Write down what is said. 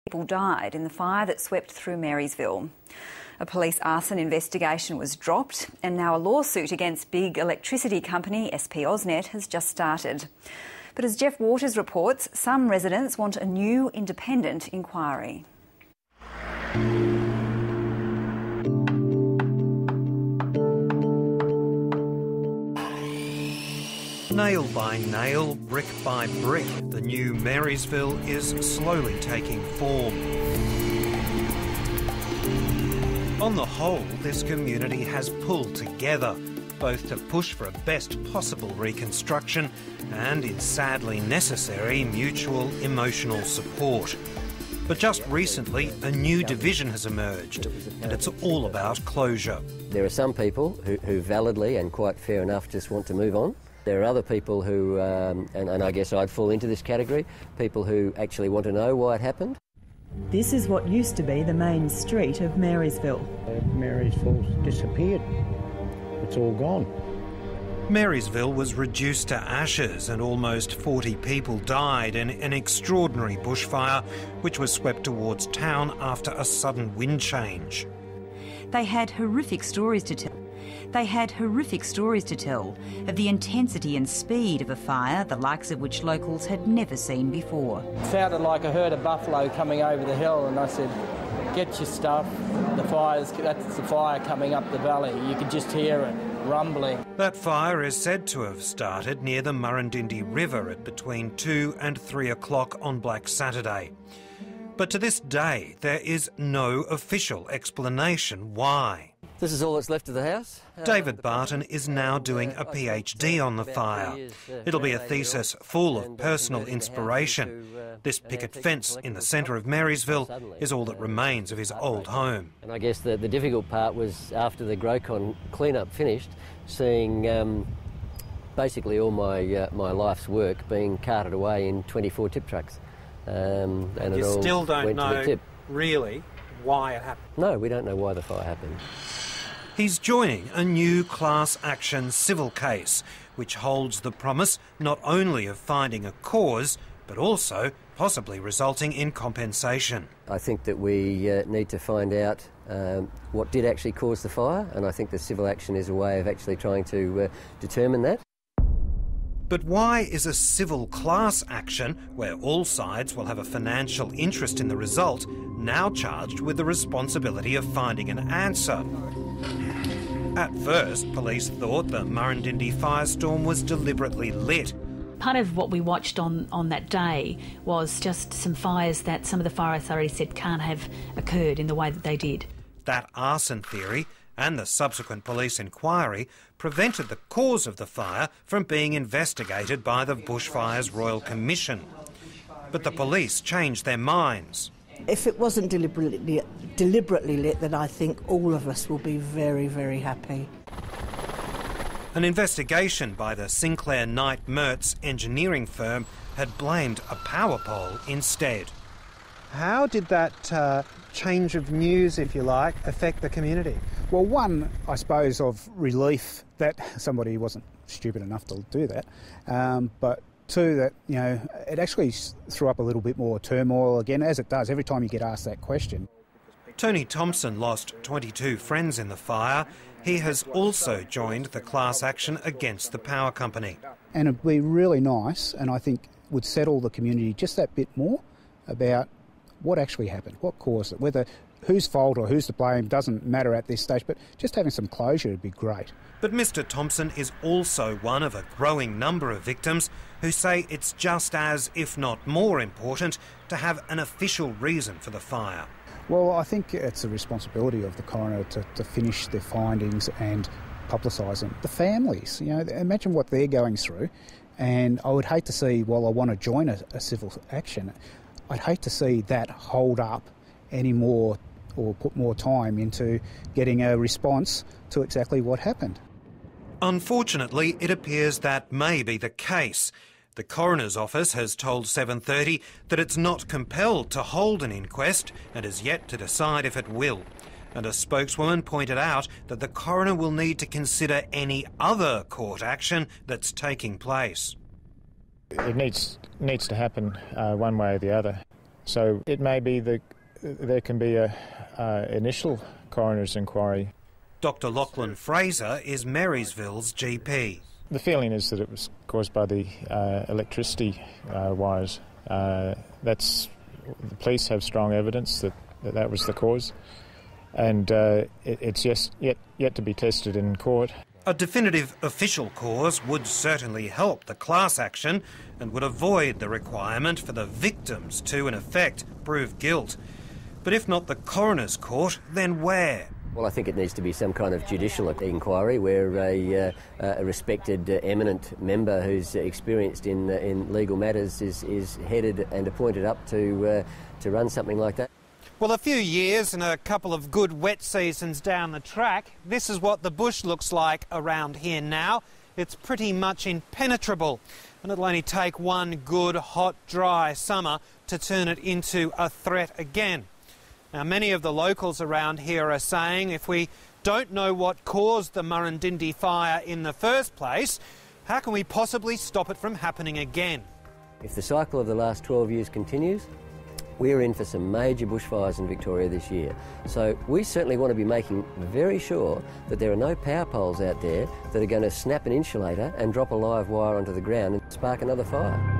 People died in the fire that swept through Marysville. A police arson investigation was dropped, and now a lawsuit against big electricity company SP AusNet has just started. But as Jeff Waters reports, some residents want a new independent inquiry. Nail by nail, brick by brick, the new Marysville is slowly taking form. On the whole, this community has pulled together, both to push for a best possible reconstruction and, in sadly necessary, mutual emotional support. But just recently, a new division has emerged, and it's all about closure. There are some people who validly and quite fair enough just want to move on. There are other people who, and I guess I'd fall into this category, people who actually want to know why it happened. This is what used to be the main street of Marysville. Marysville's disappeared. It's all gone. Marysville was reduced to ashes and almost 40 people died in an extraordinary bushfire which was swept towards town after a sudden wind change. They had horrific stories to tell. They had horrific stories to tell of the intensity and speed of a fire, the likes of which locals had never seen before. It sounded like I heard a buffalo coming over the hill, and I said, "Get your stuff, that's the fire coming up the valley." You could just hear it rumbling. That fire is said to have started near the Murrindindi River at between 2 and 3 o'clock on Black Saturday. But to this day, there is no official explanation why. This is all that's left of the house. David Barton is now doing a PhD on the fire. It'll be a thesis full of personal inspiration. This picket fence in the centre of Marysville is all that remains of his old home. And I guess the difficult part was after the Grocon clean-up finished, seeing basically all my life's work being carted away in 24 tip trucks. And you still don't know really why it happened? No, we don't know why the fire happened. He's joining a new class action civil case, which holds the promise not only of finding a cause, but also possibly resulting in compensation. I think that we need to find out what did actually cause the fire, and I think the civil action is a way of actually trying to determine that. But why is a civil class action, where all sides will have a financial interest in the result, now charged with the responsibility of finding an answer? At first, police thought the Murrindindi firestorm was deliberately lit. Part of what we watched on that day was just some fires that some of the fire authorities said can't have occurred in the way that they did. That arson theory and the subsequent police inquiry prevented the cause of the fire from being investigated by the Bushfires Royal Commission. But the police changed their minds. If it wasn't deliberately lit, then I think all of us will be very, very happy. An investigation by the Sinclair Knight Mertz engineering firm had blamed a power pole instead. How did that change of news, if you like, affect the community? Well, one, I suppose, of relief that somebody wasn't stupid enough to do that, but two, that, you know, it actually threw up a little bit more turmoil again, as it does every time you get asked that question. Tony Thompson lost 22 friends in the fire. He has also joined the class action against the power company. And it'd be really nice, and I think would settle the community just that bit more about what actually happened, what caused it, whether whose fault or who's to blame doesn't matter at this stage, but just having some closure would be great. But Mr Thompson is also one of a growing number of victims who say it's just as, if not more important, to have an official reason for the fire. Well, I think it's a responsibility of the coroner to finish their findings and publicise them. The families, you know, imagine what they're going through, and I would hate to see, while I want to join a civil action, I'd hate to see that hold up any more or put more time into getting a response to exactly what happened. Unfortunately, it appears that may be the case. The coroner's office has told 7:30 that it's not compelled to hold an inquest and is yet to decide if it will. And a spokeswoman pointed out that the coroner will need to consider any other court action that's taking place. It needs to happen one way or the other. So it may be that there can be a initial coroner's inquiry. Dr Lachlan Fraser is Marysville's GP. The feeling is that it was caused by the electricity wires. The police have strong evidence that was the cause, and it's just yet to be tested in court. A definitive official cause would certainly help the class action and would avoid the requirement for the victims to, in effect, prove guilt. But if not the coroner's court, then where? Well, I think it needs to be some kind of judicial inquiry where a respected, eminent member who's experienced in legal matters is headed and appointed up to run something like that. Well, a few years and a couple of good wet seasons down the track, this is what the bush looks like around here now. It's pretty much impenetrable, and it'll only take one good, hot, dry summer to turn it into a threat again. Now, many of the locals around here are saying if we don't know what caused the Murrindindi fire in the first place, how can we possibly stop it from happening again? If the cycle of the last 12 years continues, we're in for some major bushfires in Victoria this year. So we certainly want to be making very sure that there are no power poles out there that are going to snap an insulator and drop a live wire onto the ground and spark another fire.